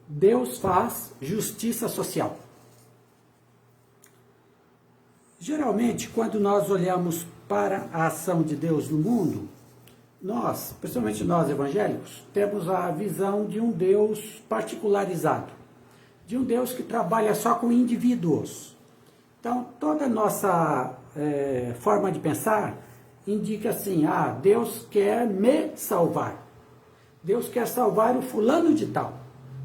Deus faz justiça social. Geralmente, quando nós olhamos para a ação de Deus no mundo, nós, principalmente nós evangélicos, temos a visão de um Deus particularizado, de um Deus que trabalha só com indivíduos. Então, toda a nossa forma de pensar indica assim, Deus quer me salvar. Deus quer salvar o fulano de tal.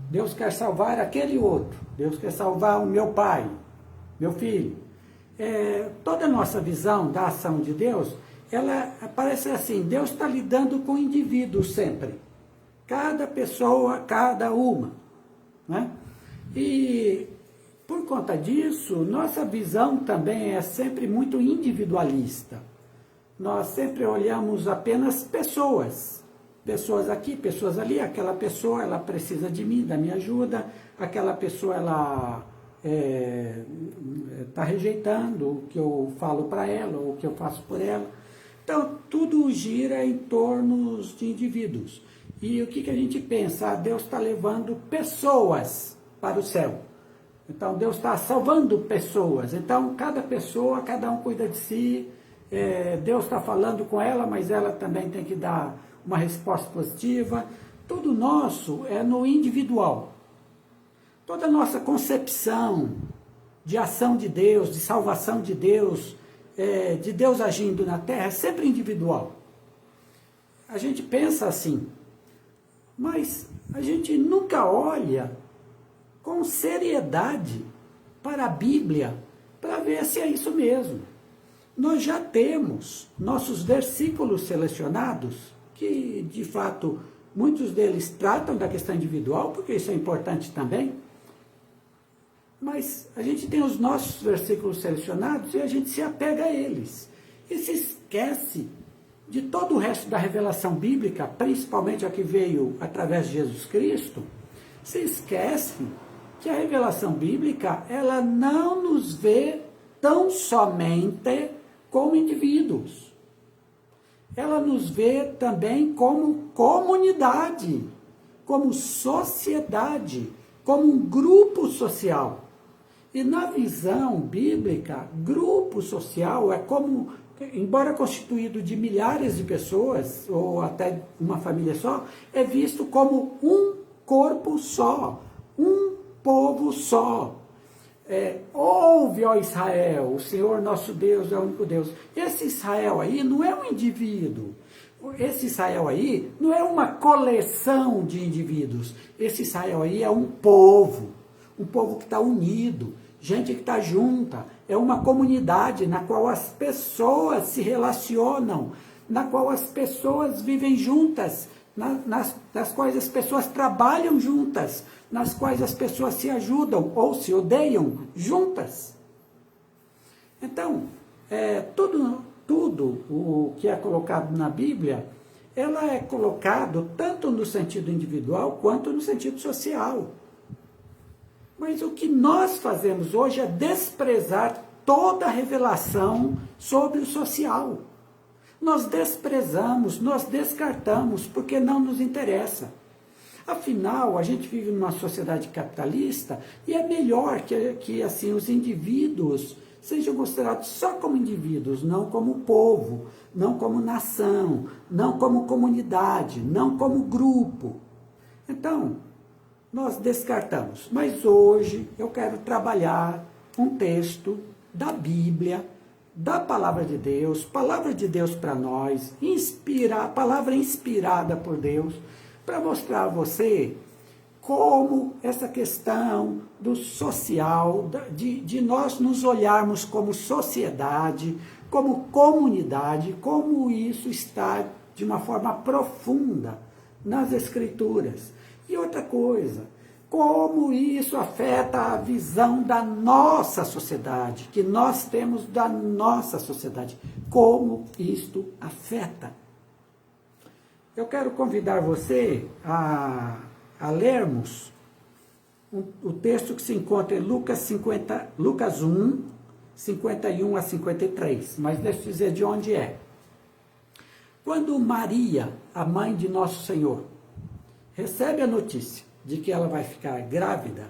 Deus quer salvar aquele outro. Deus quer salvar o meu pai, meu filho. Toda a nossa visão da ação de Deus, ela parece assim, Deus está lidando com indivíduos sempre. Cada pessoa, cada uma. Né? E por conta disso, nossa visão também é sempre muito individualista. Nós sempre olhamos apenas pessoas. Pessoas aqui, pessoas ali. Aquela pessoa, ela precisa de mim, da minha ajuda. Aquela pessoa, ela está rejeitando o que eu falo para ela, ou o que eu faço por ela. Então, tudo gira em torno de indivíduos. E o que a gente pensa? Deus está levando pessoas para o céu. Então, Deus está salvando pessoas. Então, cada pessoa, cada um cuida de si. Deus está falando com ela, mas ela também tem que dar uma resposta positiva. Tudo nosso é no individual. Toda a nossa concepção de ação de Deus, de salvação de Deus agindo na terra, é sempre individual. A gente pensa assim, mas a gente nunca olha com seriedade para a Bíblia, para ver se é isso mesmo. Nós já temos nossos versículos selecionados, que de fato muitos deles tratam da questão individual, porque isso é importante também. Mas a gente tem os nossos versículos selecionados e a gente se apega a eles. E se esquece de todo o resto da revelação bíblica, principalmente a que veio através de Jesus Cristo, se esquece que a revelação bíblica, ela não nos vê tão somente como indivíduos. Ela nos vê também como comunidade, como sociedade, como um grupo social. E na visão bíblica, grupo social é como, embora constituído de milhares de pessoas, ou até uma família só, é visto como um corpo só, um povo só. Ouve, ó Israel, o Senhor nosso Deus é o único Deus. Esse Israel aí não é um indivíduo. Esse Israel aí não é uma coleção de indivíduos. Esse Israel aí é um povo que está unido, gente que está junta. É uma comunidade na qual as pessoas se relacionam, na qual as pessoas vivem juntas, nas quais as pessoas trabalham juntas, nas quais as pessoas se ajudam ou se odeiam juntas. Então, tudo o que é colocado na Bíblia, ela é colocado tanto no sentido individual quanto no sentido social. Mas o que nós fazemos hoje é desprezar toda a revelação sobre o social. Nós desprezamos, nós descartamos, porque não nos interessa. Afinal, a gente vive numa sociedade capitalista e é melhor que assim, os indivíduos sejam considerados só como indivíduos, não como povo, não como nação, não como comunidade, não como grupo. Então, nós descartamos. Mas hoje eu quero trabalhar um texto da Bíblia, da palavra de Deus para nós, palavra inspirada por Deus, para mostrar a você como essa questão do social, de nós nos olharmos como sociedade, como comunidade, como isso está de uma forma profunda nas Escrituras. E outra coisa, como isso afeta a visão da nossa sociedade, que nós temos da nossa sociedade, como isto afeta. Eu quero convidar você a lermos o texto que se encontra em Lucas 1, 51 a 53, mas deixa eu dizer de onde é. Quando Maria, a mãe de Nosso Senhor, recebe a notícia de que ela vai ficar grávida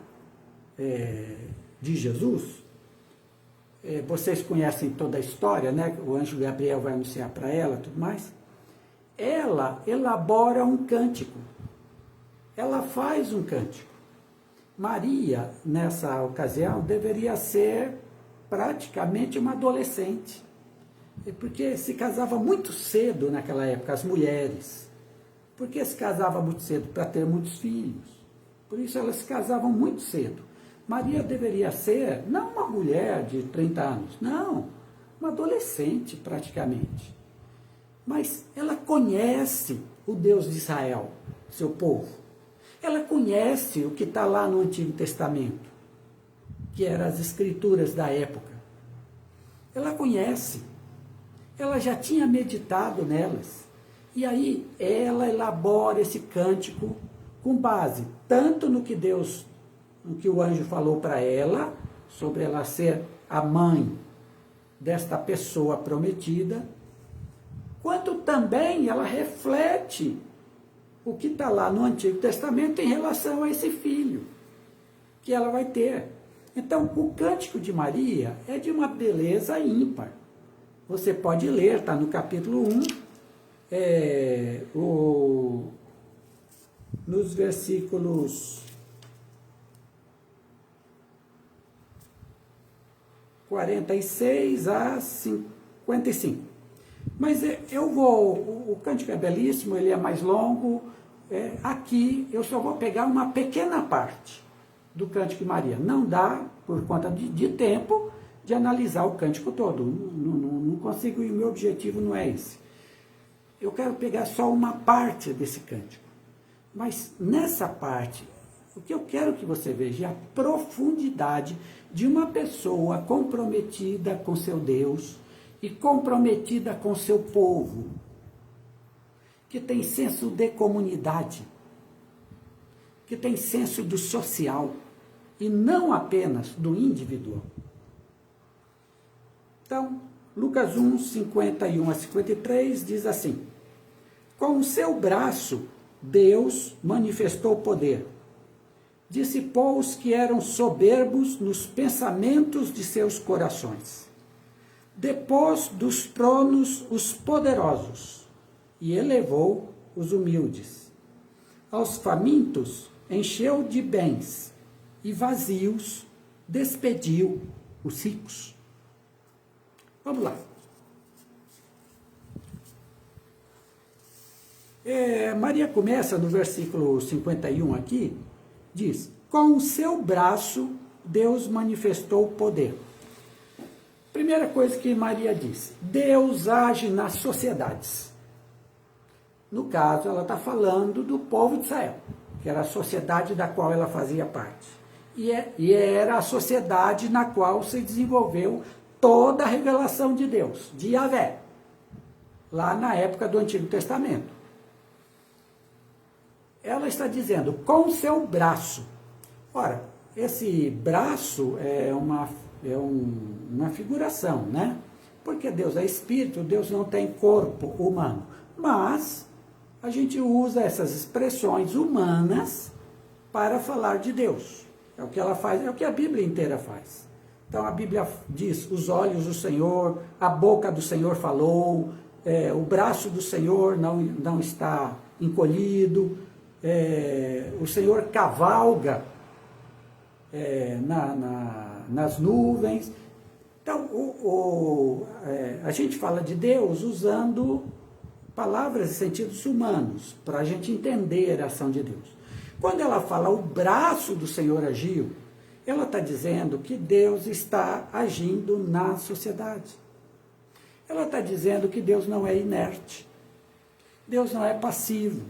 de Jesus, vocês conhecem toda a história, né? O anjo Gabriel vai anunciar para ela, tudo mais. Ela elabora um cântico. Ela faz um cântico. Maria, nessa ocasião, deveria ser praticamente uma adolescente. Porque se casava muito cedo naquela época, as mulheres. Porque se casava muito cedo para ter muitos filhos. Por isso elas se casavam muito cedo. Maria deveria ser, não uma mulher de 30 anos, não, uma adolescente praticamente. Mas ela conhece o Deus de Israel, seu povo. Ela conhece o que está lá no Antigo Testamento, que eram as escrituras da época. Ela conhece, ela já tinha meditado nelas. E aí ela elabora esse cântico com base tanto no que o anjo falou para ela, sobre ela ser a mãe desta pessoa prometida, quanto também ela reflete o que está lá no Antigo Testamento em relação a esse filho que ela vai ter. Então, o Cântico de Maria é de uma beleza ímpar. Você pode ler, está no capítulo 1, nos versículos 46 a 55. Mas o cântico é belíssimo, ele é mais longo. Aqui eu só vou pegar uma pequena parte do Cântico de Maria. Não dá, por conta de tempo, de analisar o cântico todo. Não consigo, e o meu objetivo não é esse. Eu quero pegar só uma parte desse cântico. Mas nessa parte, o que eu quero que você veja é a profundidade de uma pessoa comprometida com seu Deus e comprometida com seu povo, que tem senso de comunidade, que tem senso do social e não apenas do individual. Então, Lucas 1, 51 a 53 diz assim: com o seu braço, Deus manifestou poder. Dissipou os que eram soberbos nos pensamentos de seus corações. Depôs dos tronos os poderosos e elevou os humildes. Aos famintos encheu de bens e vazios despediu os ricos. Vamos lá. Maria começa no versículo 51 aqui, diz: com o seu braço Deus manifestou o poder. Primeira coisa que Maria diz: Deus age nas sociedades. No caso, ela está falando do povo de Israel, que era a sociedade da qual ela fazia parte. E era a sociedade na qual se desenvolveu toda a revelação de Deus, de Yahvé, lá na época do Antigo Testamento. Ela está dizendo, com o seu braço. Ora, esse braço é uma figuração, né? Porque Deus é espírito, Deus não tem corpo humano. Mas a gente usa essas expressões humanas para falar de Deus. É o que ela faz, é o que a Bíblia inteira faz. Então a Bíblia diz, os olhos do Senhor, a boca do Senhor falou, o braço do Senhor não está encolhido, o Senhor cavalga nas nuvens. Então, a gente fala de Deus usando palavras e sentidos humanos, para a gente entender a ação de Deus. Quando ela fala o braço do Senhor agiu, ela está dizendo que Deus está agindo na sociedade. Ela está dizendo que Deus não é inerte. Deus não é passivo.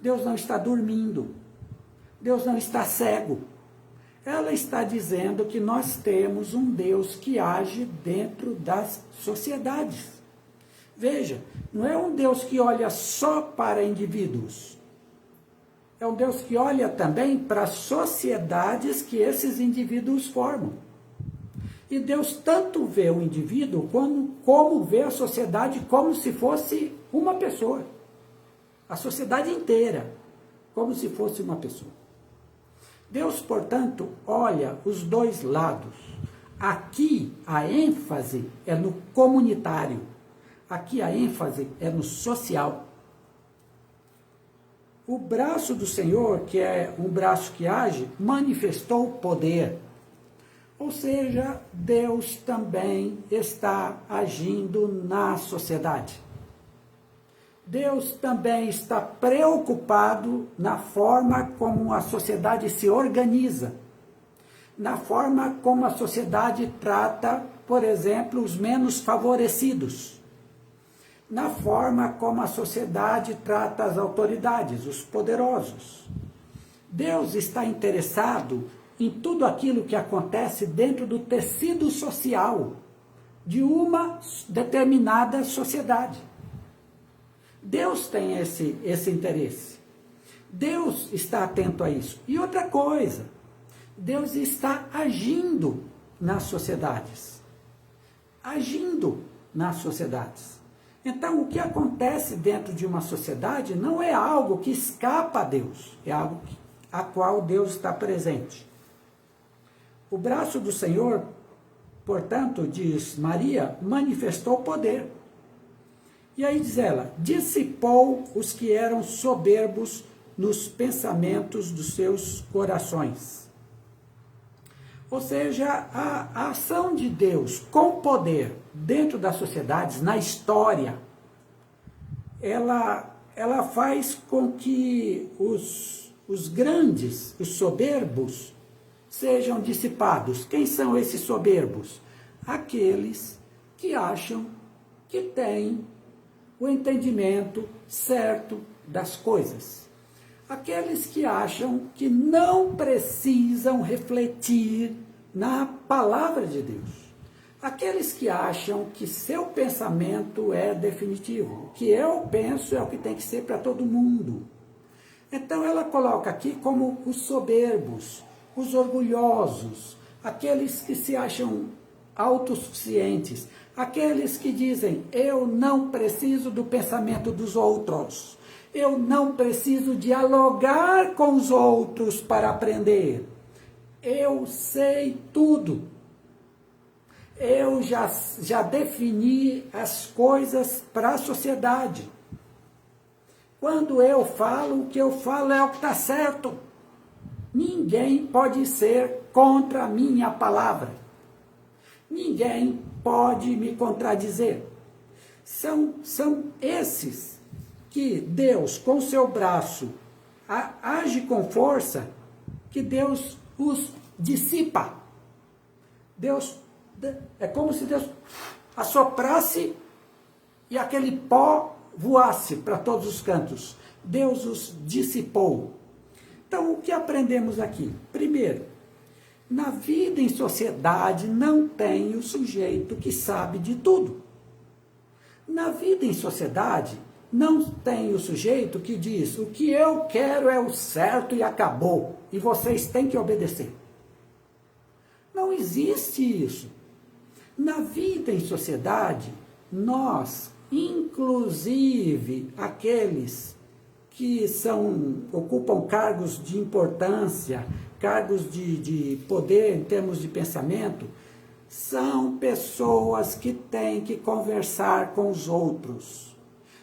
Deus não está dormindo. Deus não está cego. Ela está dizendo que nós temos um Deus que age dentro das sociedades. Veja, não é um Deus que olha só para indivíduos. É um Deus que olha também para as sociedades que esses indivíduos formam. E Deus tanto vê o indivíduo como vê a sociedade como se fosse uma pessoa. A sociedade inteira, como se fosse uma pessoa. Deus, portanto, olha os dois lados. Aqui a ênfase é no comunitário, aqui a ênfase é no social. O braço do Senhor, que é um braço que age, manifestou o poder. Ou seja, Deus também está agindo na sociedade. Deus também está preocupado na forma como a sociedade se organiza, na forma como a sociedade trata, por exemplo, os menos favorecidos, na forma como a sociedade trata as autoridades, os poderosos. Deus está interessado em tudo aquilo que acontece dentro do tecido social de uma determinada sociedade. Deus tem esse interesse. Deus está atento a isso. E outra coisa, Deus está agindo nas sociedades. Agindo nas sociedades. Então, o que acontece dentro de uma sociedade não é algo que escapa a Deus, é algo a qual Deus está presente. O braço do Senhor, portanto, diz Maria, manifestou poder. E aí diz ela, dissipou os que eram soberbos nos pensamentos dos seus corações. Ou seja, a ação de Deus com poder dentro das sociedades, na história, ela faz com que os grandes, os soberbos, sejam dissipados. Quem são esses soberbos? Aqueles que acham que têm o entendimento certo das coisas. Aqueles que acham que não precisam refletir na palavra de Deus. Aqueles que acham que seu pensamento é definitivo. O que eu penso é o que tem que ser para todo mundo. Então ela coloca aqui como os soberbos, os orgulhosos, aqueles que se acham autossuficientes, aqueles que dizem, eu não preciso do pensamento dos outros, eu não preciso dialogar com os outros para aprender, eu sei tudo, eu já defini as coisas para a sociedade. Quando eu falo, o que eu falo é o que está certo. Ninguém pode ser contra a minha palavra. Ninguém pode me contradizer. São esses que Deus, com seu braço, age com força, que Deus os dissipa. É como se Deus assoprasse e aquele pó voasse para todos os cantos. Deus os dissipou. Então, o que aprendemos aqui? Primeiro, na vida em sociedade não tem o sujeito que sabe de tudo. Na vida em sociedade não tem o sujeito que diz, o que eu quero é o certo e acabou, e vocês têm que obedecer. Não existe isso. Na vida em sociedade, nós, inclusive aqueles que ocupam cargos de importância, cargos de poder em termos de pensamento, são pessoas que têm que conversar com os outros.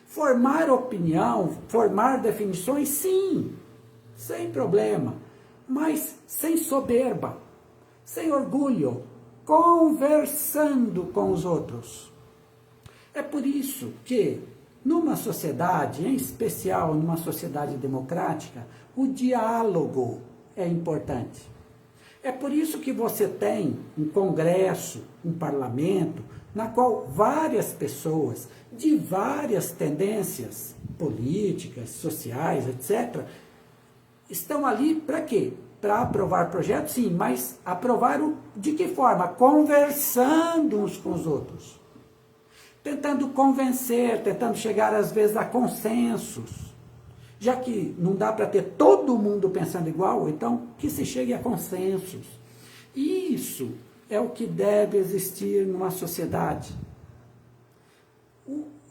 Formar opinião, formar definições, sim, sem problema, mas sem soberba, sem orgulho, conversando com os outros. É por isso que, numa sociedade, em especial numa sociedade democrática, o diálogo é importante. É por isso que você tem um congresso, um parlamento, na qual várias pessoas de várias tendências políticas, sociais, etc., estão ali para quê? Para aprovar projetos, sim, mas aprovar de que forma? Conversando uns com os outros. Tentando convencer, tentando chegar às vezes a consensos. Já que não dá para ter todo mundo pensando igual, então que se chegue a consensos. Isso é o que deve existir numa sociedade.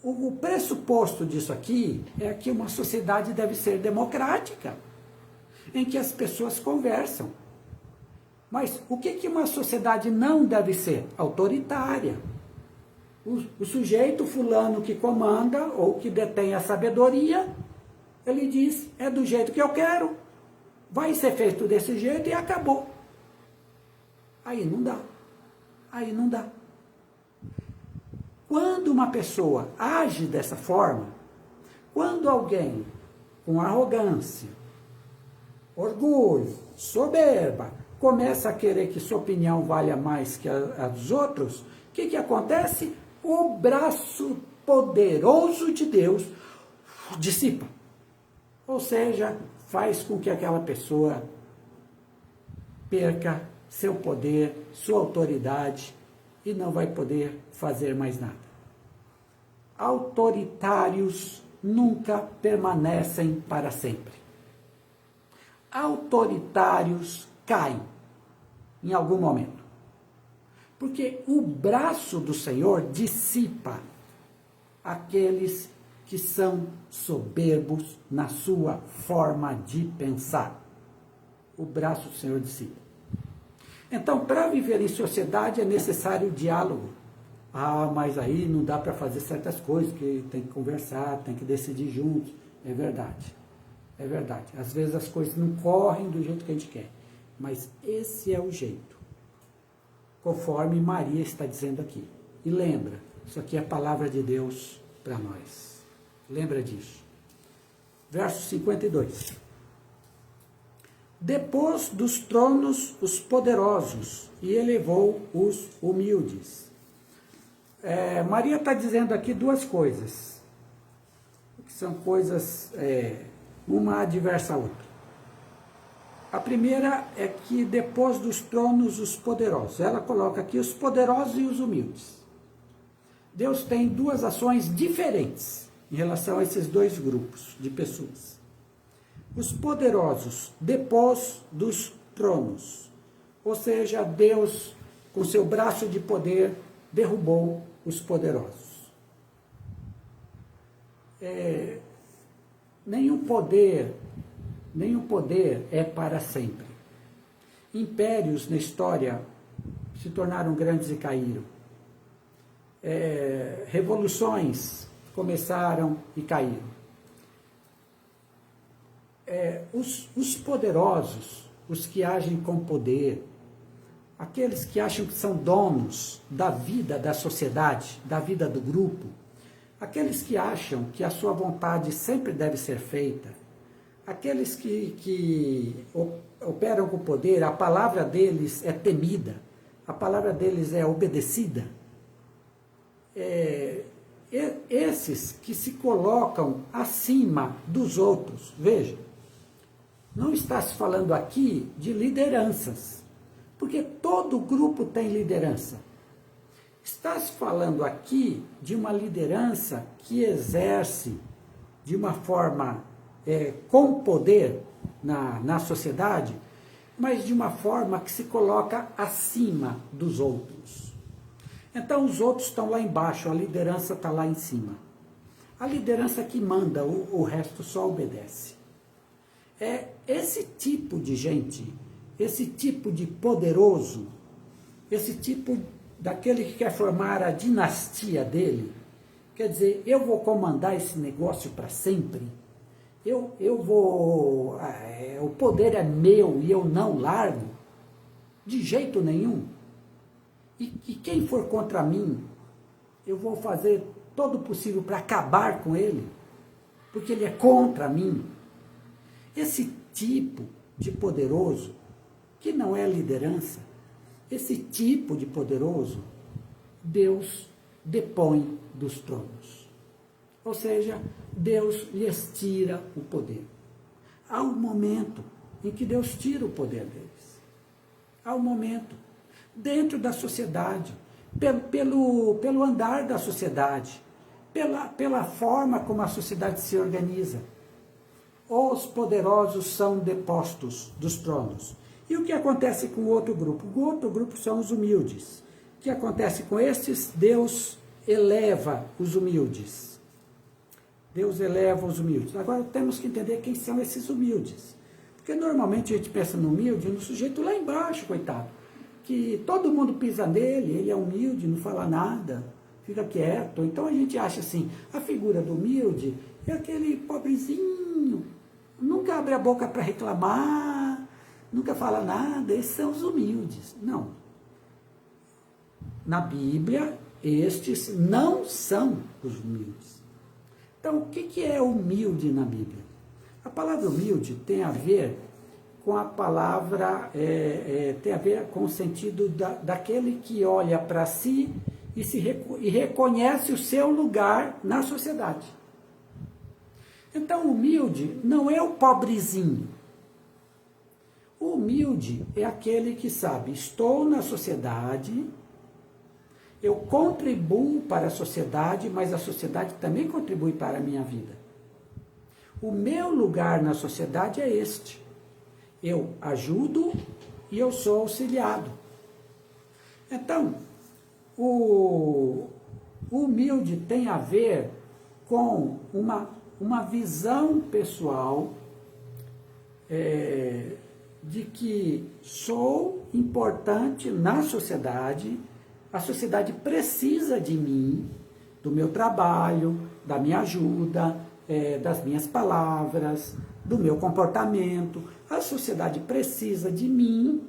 O pressuposto disso aqui é que uma sociedade deve ser democrática. em que as pessoas conversam. Mas o que uma sociedade não deve ser? Autoritária. O sujeito fulano que comanda ou que detém a sabedoria, ele diz, é do jeito que eu quero, vai ser feito desse jeito e acabou. Aí não dá. Aí não dá. Quando uma pessoa age dessa forma, quando alguém com arrogância, orgulho, soberba, começa a querer que sua opinião valha mais que a dos outros, o que acontece? O braço poderoso de Deus dissipa. Ou seja, faz com que aquela pessoa perca seu poder, sua autoridade e não vai poder fazer mais nada. Autoritários nunca permanecem para sempre. Autoritários caem em algum momento. Porque o braço do Senhor dissipa aqueles que são soberbos na sua forma de pensar. O braço do Senhor dissipa. Então, para viver em sociedade é necessário diálogo. Ah, mas aí não dá para fazer certas coisas, que tem que conversar, tem que decidir juntos. É verdade. É verdade. Às vezes as coisas não correm do jeito que a gente quer. Mas esse é o jeito. Conforme Maria está dizendo aqui. E lembra, isso aqui é a palavra de Deus para nós. Lembra disso. Verso 52. Depôs dos tronos os poderosos e elevou os humildes. Maria está dizendo aqui duas coisas, que são coisas, uma adversa à outra. A primeira é que depôs dos tronos os poderosos. Ela coloca aqui os poderosos e os humildes. Deus tem duas ações diferentes em relação a esses dois grupos de pessoas. Os poderosos depôs dos tronos, ou seja, Deus, com seu braço de poder, derrubou os poderosos. Nenhum poder é para sempre. Impérios na história se tornaram grandes e caíram. Revoluções começaram e caíram. Os poderosos, os que agem com poder, aqueles que acham que são donos da vida da sociedade, da vida do grupo, aqueles que acham que a sua vontade sempre deve ser feita, aqueles que operam com poder, a palavra deles é temida, a palavra deles é obedecida. Esses que se colocam acima dos outros, veja, não está se falando aqui de lideranças, porque todo grupo tem liderança. Está se falando aqui de uma liderança que exerce de uma forma com poder na sociedade, mas de uma forma que se coloca acima dos outros. Então os outros estão lá embaixo, a liderança está lá em cima. A liderança que manda, o resto só obedece. É esse tipo de gente, esse tipo de poderoso, esse tipo daquele que quer formar a dinastia dele, quer dizer, eu vou comandar esse negócio para sempre, eu vou, o poder é meu e eu não largo, de jeito nenhum. E quem for contra mim, eu vou fazer todo o possível para acabar com ele, porque ele é contra mim. Esse tipo de poderoso, que não é liderança, esse tipo de poderoso, Deus depõe dos tronos. Ou seja, Deus lhes tira o poder. Há um momento em que Deus tira o poder deles. Há um momento, dentro da sociedade, pelo andar da sociedade, pela forma como a sociedade se organiza. Os poderosos são depostos dos tronos. E o que acontece com o outro grupo? O outro grupo são os humildes. O que acontece com estes? Deus eleva os humildes. Deus eleva os humildes. Agora temos que entender quem são esses humildes. Porque normalmente a gente pensa no humilde, no sujeito lá embaixo, coitado, que todo mundo pisa nele, ele é humilde, não fala nada, fica quieto. Então a gente acha assim, a figura do humilde é aquele pobrezinho, nunca abre a boca para reclamar, nunca fala nada, esses são os humildes. Não. Na Bíblia, estes não são os humildes. Então, o que é humilde na Bíblia? A palavra humilde tem a ver com a palavra, tem a ver com o sentido daquele que olha para si e reconhece o seu lugar na sociedade. Então, o humilde não é o pobrezinho. O humilde é aquele que sabe, estou na sociedade, eu contribuo para a sociedade, mas a sociedade também contribui para a minha vida. O meu lugar na sociedade é este. Eu ajudo e eu sou auxiliado. Então, o humilde tem a ver com uma visão pessoal de que sou importante na sociedade, a sociedade precisa de mim, do meu trabalho, da minha ajuda, das minhas palavras, do meu comportamento. A sociedade precisa de mim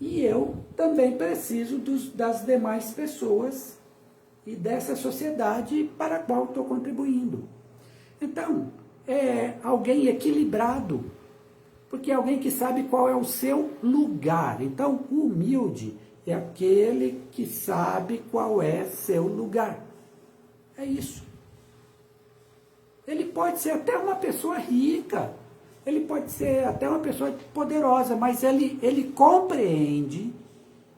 e eu também preciso das demais pessoas e dessa sociedade para a qual estou contribuindo. Então, é alguém equilibrado, porque é alguém que sabe qual é o seu lugar. Então, o humilde é aquele que sabe qual é seu lugar. É isso. Ele pode ser até uma pessoa rica, ele pode ser até uma pessoa poderosa, mas ele compreende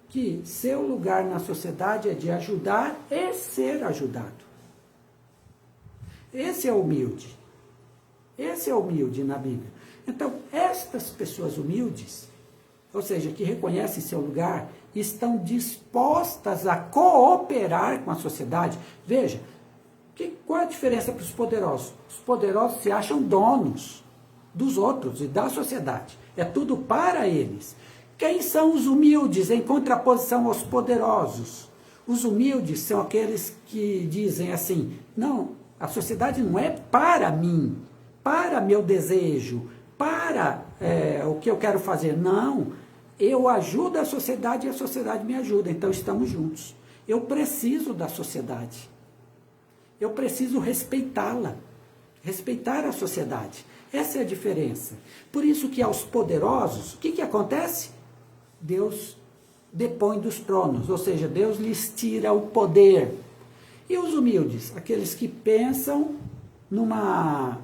que seu lugar na sociedade é de ajudar e ser ajudado. Esse é humilde. Esse é humilde na Bíblia. Então, estas pessoas humildes, ou seja, que reconhecem seu lugar, estão dispostas a cooperar com a sociedade. Veja, qual é a diferença para os poderosos? Os poderosos se acham donos dos outros e da sociedade. É tudo para eles. Quem são os humildes em contraposição aos poderosos? Os humildes são aqueles que dizem assim, não, a sociedade não é para mim, para meu desejo, para o que eu quero fazer. Não, eu ajudo a sociedade e a sociedade me ajuda, então estamos juntos. Eu preciso da sociedade. Eu preciso respeitá-la, respeitar a sociedade. Essa é a diferença. Por isso que aos poderosos, o que acontece? Deus depõe dos tronos, ou seja, Deus lhes tira o poder. E os humildes? Aqueles que pensam numa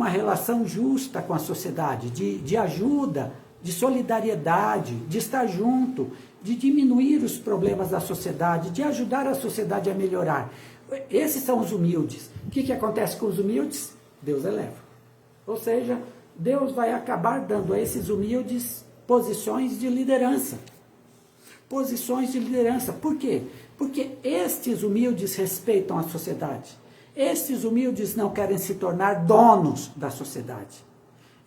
relação justa com a sociedade, de ajuda, de solidariedade, de estar junto, de diminuir os problemas da sociedade, de ajudar a sociedade a melhorar. Esses são os humildes. O que acontece com os humildes? Deus eleva. Ou seja, Deus vai acabar dando a esses humildes posições de liderança. Posições de liderança. Por quê? Porque estes humildes respeitam a sociedade. Estes humildes não querem se tornar donos da sociedade.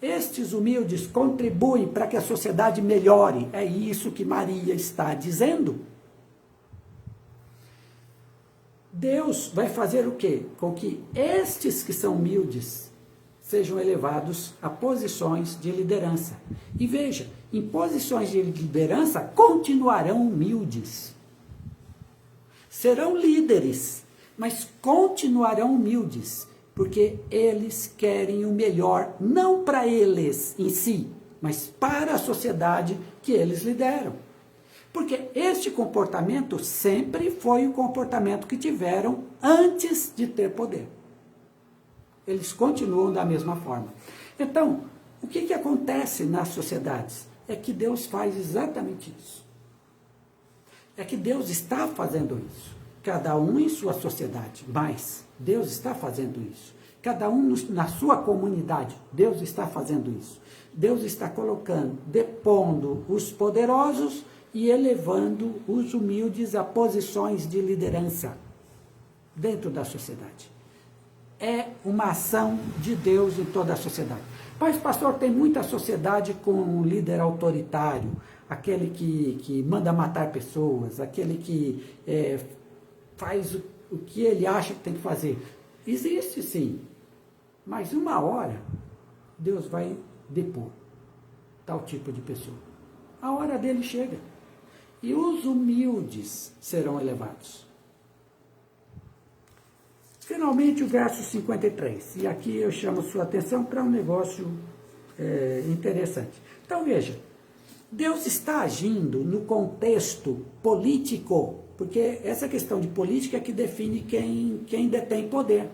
Estes humildes contribuem para que a sociedade melhore. É isso que Maria está dizendo. Deus vai fazer o quê? Com que estes que são humildes sejam elevados a posições de liderança. E veja, em posições de liderança continuarão humildes. Serão líderes, mas continuarão humildes, porque eles querem o melhor, não para eles em si, mas para a sociedade que eles lideram. Porque este comportamento sempre foi o comportamento que tiveram antes de ter poder. Eles continuam da mesma forma. Então, o que acontece nas sociedades? É que Deus faz exatamente isso. É que Deus está fazendo isso. Cada um em sua sociedade, mas Deus está fazendo isso. Cada um na sua comunidade, Deus está fazendo isso. Deus está colocando, depondo os poderosos e elevando os humildes a posições de liderança dentro da sociedade. É uma ação de Deus em toda a sociedade. Mas, pastor, tem muita sociedade com um líder autoritário, aquele que manda matar pessoas, aquele que faz o que ele acha que tem que fazer. Existe sim, mas uma hora Deus vai depor tal tipo de pessoa. A hora dele chega. E os humildes serão elevados. Finalmente, o verso 53. E aqui eu chamo sua atenção para um negócio interessante. Então, veja. Deus está agindo no contexto político, porque essa questão de política é que define quem detém poder.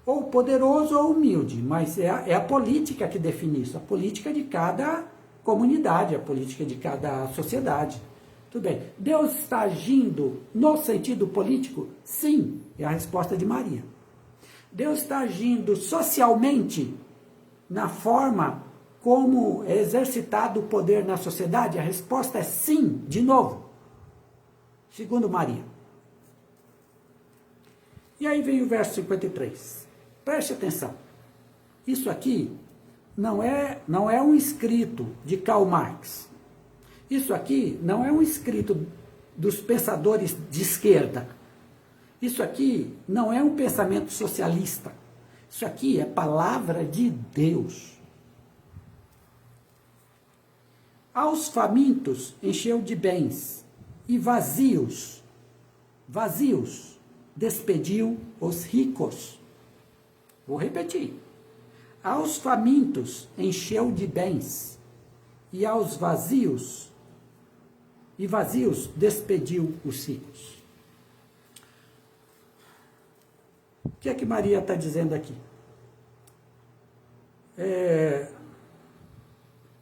Ou poderoso ou humilde, mas é a política que define isso, a política de cada comunidade, a política de cada sociedade. Tudo bem. Deus está agindo no sentido político? Sim, é a resposta de Maria. Deus está agindo socialmente na forma como é exercitado o poder na sociedade? A resposta é sim, de novo, segundo Maria. E aí vem o verso 53. Preste atenção. Isso aqui não é um escrito de Karl Marx. Isso aqui não é um escrito dos pensadores de esquerda. Isso aqui não é um pensamento socialista. Isso aqui é palavra de Deus. Aos famintos encheu de bens, e vazios, despediu os ricos. Vou repetir. Aos famintos encheu de bens, e aos vazios despediu os ricos. O que é que Maria está dizendo aqui?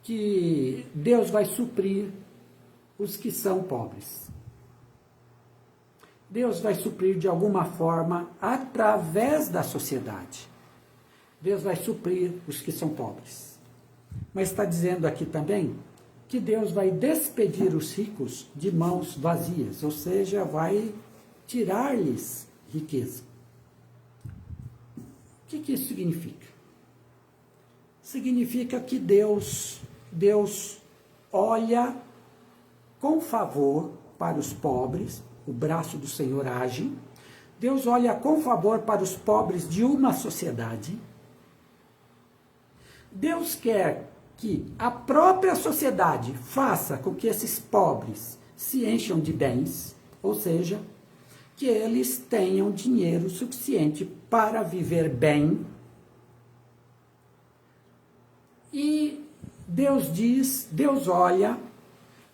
Que Deus vai suprir os que são pobres. Deus vai suprir de alguma forma através da sociedade. Deus vai suprir os que são pobres. Mas está dizendo aqui também que Deus vai despedir os ricos de mãos vazias, ou seja, vai tirar-lhes riqueza. O que isso significa? Significa que Deus olha com favor para os pobres, o braço do Senhor age. Deus olha com favor para os pobres de uma sociedade. Deus quer que a própria sociedade faça com que esses pobres se encham de bens, ou seja, que eles tenham dinheiro suficiente para viver bem. E Deus olha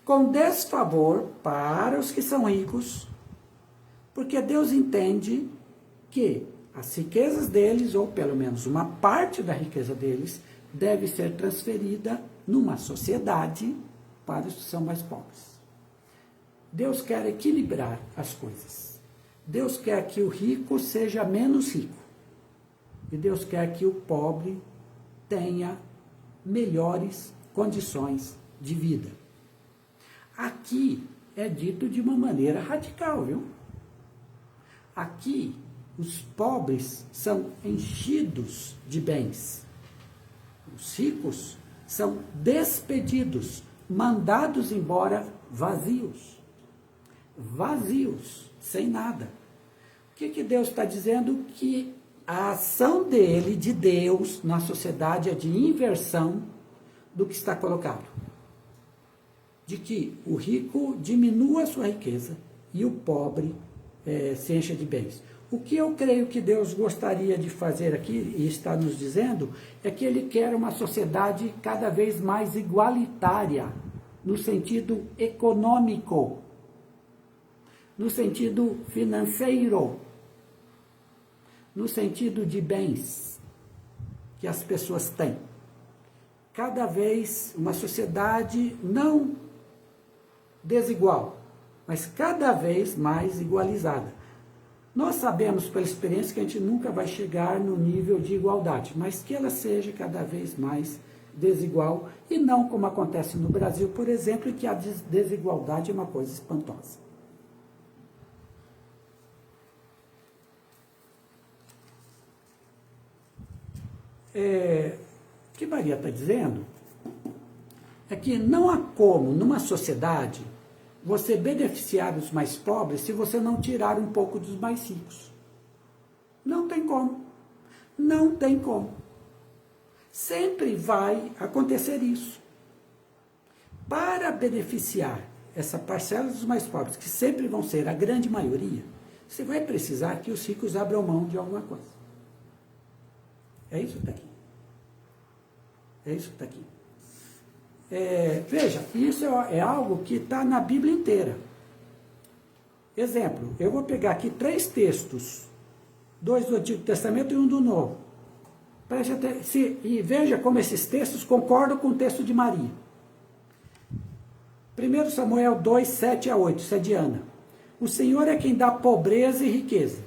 com desfavor para os que são ricos, porque Deus entende que as riquezas deles, ou pelo menos uma parte da riqueza deles, deve ser transferida numa sociedade para os que são mais pobres. Deus quer equilibrar as coisas. Deus quer que o rico seja menos rico. E Deus quer que o pobre tenha melhores condições de vida. Aqui é dito de uma maneira radical, viu? Aqui, os pobres são enchidos de bens. Os ricos são despedidos, mandados embora vazios. Vazios, sem nada. O que Deus está dizendo? Que a ação dele, de Deus, na sociedade é de inversão do que está colocado. De que o rico diminua a sua riqueza e o pobre se encha de bens. O que eu creio que Deus gostaria de fazer aqui, e está nos dizendo, é que Ele quer uma sociedade cada vez mais igualitária, no sentido econômico, no sentido financeiro, no sentido de bens que as pessoas têm. Cada vez uma sociedade não desigual, mas cada vez mais igualizada. Nós sabemos pela experiência que a gente nunca vai chegar no nível de igualdade, mas que ela seja cada vez mais desigual e não como acontece no Brasil, por exemplo, em que a desigualdade é uma coisa espantosa. O que Maria está dizendo é que não há como, numa sociedade, você beneficiar os mais pobres se você não tirar um pouco dos mais ricos. Não tem como. Não tem como. Sempre vai acontecer isso. Para beneficiar essa parcela dos mais pobres, que sempre vão ser a grande maioria, você vai precisar que os ricos abram mão de alguma coisa. É isso que está aqui. É isso que está aqui. Veja, isso é algo que está na Bíblia inteira. Exemplo, eu vou pegar aqui 3 textos, 2 do Antigo Testamento e 1 do Novo. E veja como esses textos concordam com o texto de Maria. 1 Samuel 2, 7 a 8, isso é de Ana. O Senhor é quem dá pobreza e riqueza.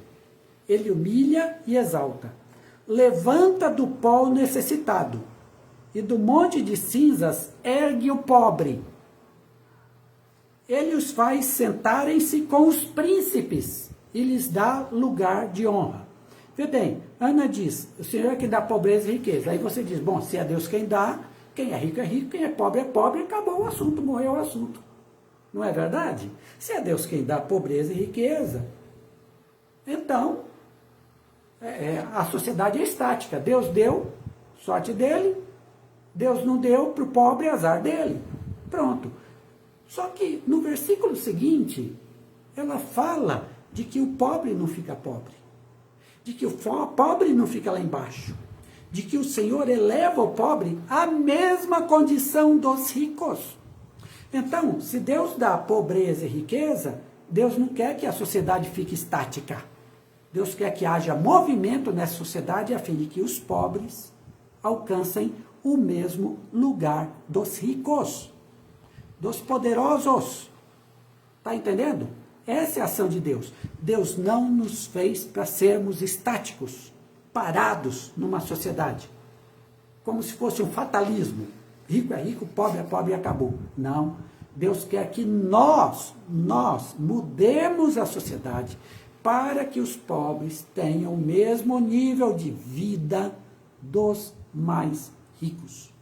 Ele humilha e exalta. Levanta do pó o necessitado, e do monte de cinzas ergue o pobre. Ele os faz sentarem-se com os príncipes e lhes dá lugar de honra. Vê bem, Ana diz, o Senhor é quem dá pobreza e riqueza. Aí você diz, bom, se é Deus quem dá, quem é rico, quem é pobre, acabou o assunto, morreu o assunto. Não é verdade? Se é Deus quem dá pobreza e riqueza, então a sociedade é estática. Deus deu, sorte dele. Deus não deu para o pobre, azar dele. Pronto. Só que no versículo seguinte, ela fala de que o pobre não fica pobre. De que o pobre não fica lá embaixo. De que o Senhor eleva o pobre à mesma condição dos ricos. Então, se Deus dá pobreza e riqueza, Deus não quer que a sociedade fique estática. Deus quer que haja movimento nessa sociedade a fim de que os pobres alcancem o mesmo lugar dos ricos, dos poderosos. Está entendendo? Essa é a ação de Deus. Deus não nos fez para sermos estáticos, parados numa sociedade, como se fosse um fatalismo. Rico é rico, pobre é pobre e acabou. Não. Deus quer que nós mudemos a sociedade para que os pobres tenham o mesmo nível de vida dos mais ricos.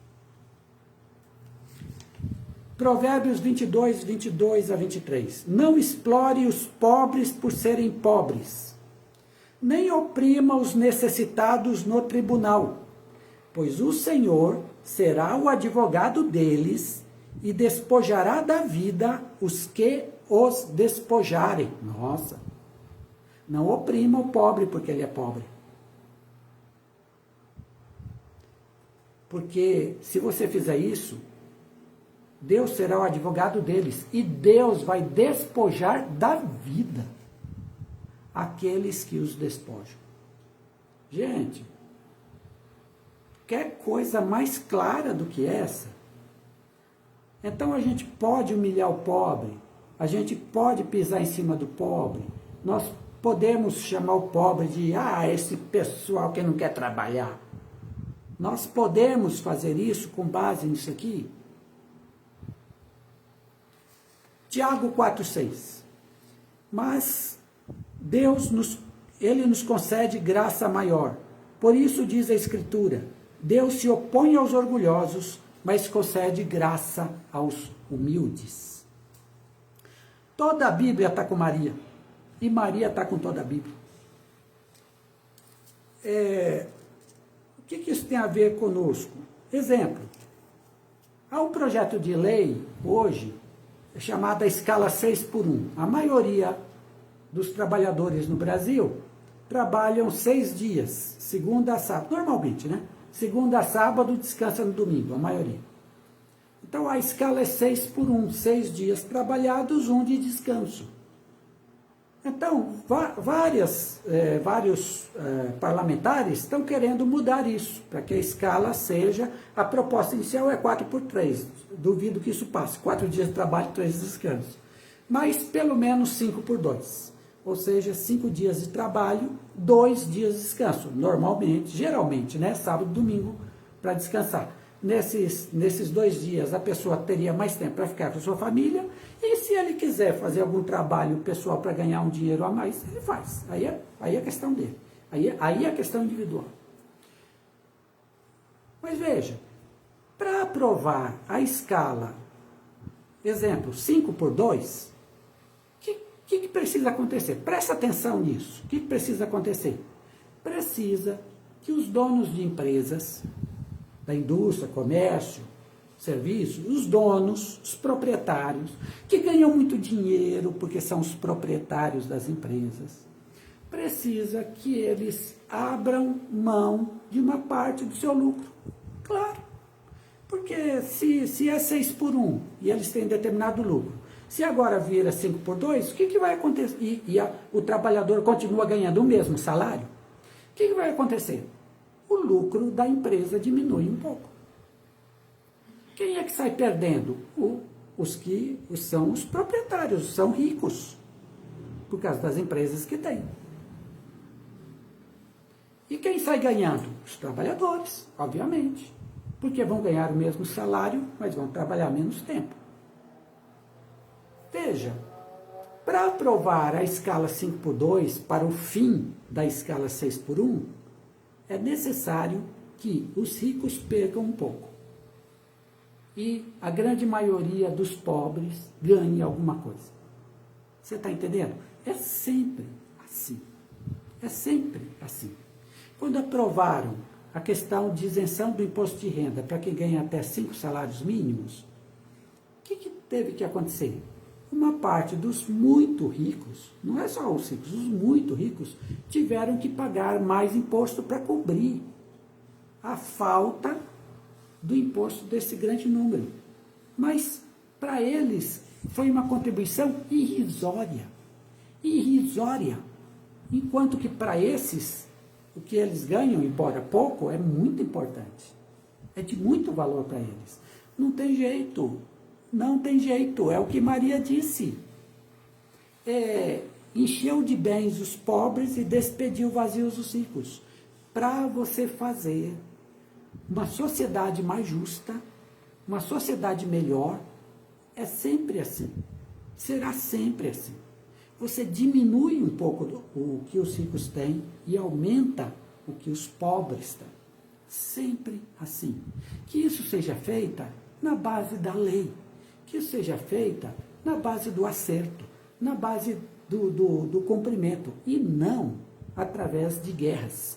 Provérbios 22, 22 a 23. Não explore os pobres por serem pobres, nem oprima os necessitados no tribunal, pois o Senhor será o advogado deles e despojará da vida os que os despojarem. Nossa! Não oprima o pobre porque ele é pobre. Porque se você fizer isso, Deus será o advogado deles e Deus vai despojar da vida aqueles que os despojam. Gente, quer coisa mais clara do que essa? Então a gente pode humilhar o pobre, a gente pode pisar em cima do pobre, nós podemos chamar o pobre de esse pessoal que não quer trabalhar. Nós podemos fazer isso com base nisso aqui? Tiago 4,6. Mas Deus Ele nos concede graça maior. Por isso diz a Escritura, Deus se opõe aos orgulhosos, mas concede graça aos humildes. Toda a Bíblia está com Maria. E Maria está com toda a Bíblia. O que isso tem a ver conosco? Exemplo. Há um projeto de lei, hoje, chamada escala 6x1. A maioria dos trabalhadores no Brasil trabalham 6 dias, segunda a sábado. Normalmente, né? Segunda a sábado, descansa no domingo, a maioria. Então, a escala é 6x1, 6 dias trabalhados, 1 de descanso. Então, vários parlamentares estão querendo mudar isso, para que a escala seja, a proposta inicial é 4x3, duvido que isso passe, 4 dias de trabalho, 3 de descanso, mas pelo menos 5x2, ou seja, 5 dias de trabalho, 2 dias de descanso, normalmente, geralmente, né, sábado e domingo, para descansar. Nesses 2 dias a pessoa teria mais tempo para ficar com a sua família, e se ele quiser fazer algum trabalho pessoal para ganhar um dinheiro a mais, ele faz. Aí é questão dele. Aí é questão individual. Mas veja, Para aprovar a escala, exemplo, 5/2, o que precisa acontecer? Presta atenção nisso. O que precisa acontecer? Precisa que os donos de empresas, da indústria, comércio, serviço, os donos, os proprietários, que ganham muito dinheiro porque são os proprietários das empresas, precisa que eles abram mão de uma parte do seu lucro. Claro, porque se é 6/1 e eles têm determinado lucro, se agora vira 5/2, o que vai acontecer? O trabalhador continua ganhando o mesmo salário? O que vai acontecer? O lucro da empresa diminui um pouco. Quem é que sai perdendo? Os que são os proprietários, são ricos, por causa das empresas que têm. E quem sai ganhando? Os trabalhadores, obviamente, porque vão ganhar o mesmo salário, mas vão trabalhar menos tempo. Veja, para aprovar a escala 5/2 para o fim da escala 6/1, é necessário que os ricos percam um pouco e a grande maioria dos pobres ganhe alguma coisa. Você está entendendo? É sempre assim. É sempre assim. Quando aprovaram a questão de isenção do imposto de renda para quem ganha até 5 salários mínimos, o que teve que acontecer? Uma parte dos muito ricos, não é só os ricos, os muito ricos, tiveram que pagar mais imposto para cobrir a falta do imposto desse grande número. Mas, para eles, foi uma contribuição irrisória. Irrisória. Enquanto que para esses, o que eles ganham, embora pouco, é muito importante. É de muito valor para eles. Não tem jeito. Não tem jeito. É o que Maria disse. Encheu de bens os pobres e despediu vazios os ricos. Para você fazer uma sociedade mais justa, uma sociedade melhor, é sempre assim. Será sempre assim. Você diminui um pouco o que os ricos têm e aumenta o que os pobres têm. Sempre assim. Que isso seja feito na base da lei. Que isso seja feito na base do acerto, na base do cumprimento, e não através de guerras.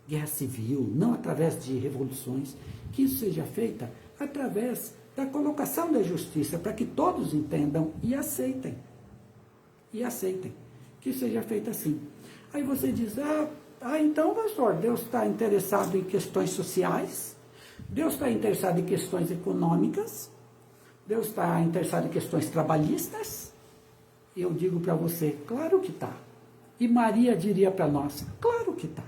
Guerra civil, não através de revoluções. Que isso seja feito através da colocação da justiça, para que todos entendam e aceitem. E aceitem. Que seja feito assim. Aí você diz, então, pastor, Deus está interessado em questões sociais, Deus está interessado em questões econômicas, Deus está interessado em questões trabalhistas? Eu digo para você, claro que está. E Maria diria para nós, claro que está.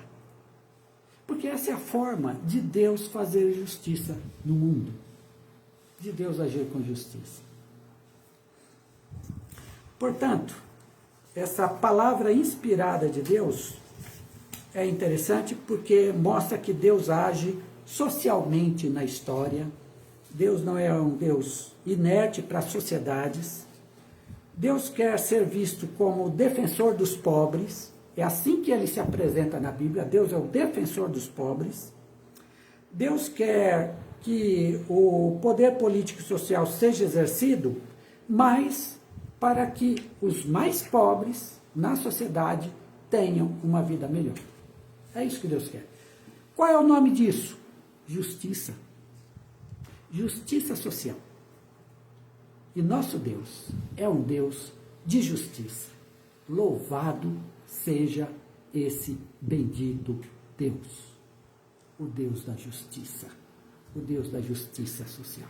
Porque essa é a forma de Deus fazer justiça no mundo. De Deus agir com justiça. Portanto, essa palavra inspirada de Deus é interessante porque mostra que Deus age socialmente na história. Deus não é um Deus inerte para as sociedades. Deus quer ser visto como o defensor dos pobres. É assim que ele se apresenta na Bíblia. Deus é o defensor dos pobres. Deus quer que o poder político e social seja exercido, mas para que os mais pobres na sociedade tenham uma vida melhor. É isso que Deus quer. Qual é o nome disso? Justiça. Justiça social. E nosso Deus é um Deus de justiça. Louvado seja esse bendito Deus. O Deus da justiça. O Deus da justiça social.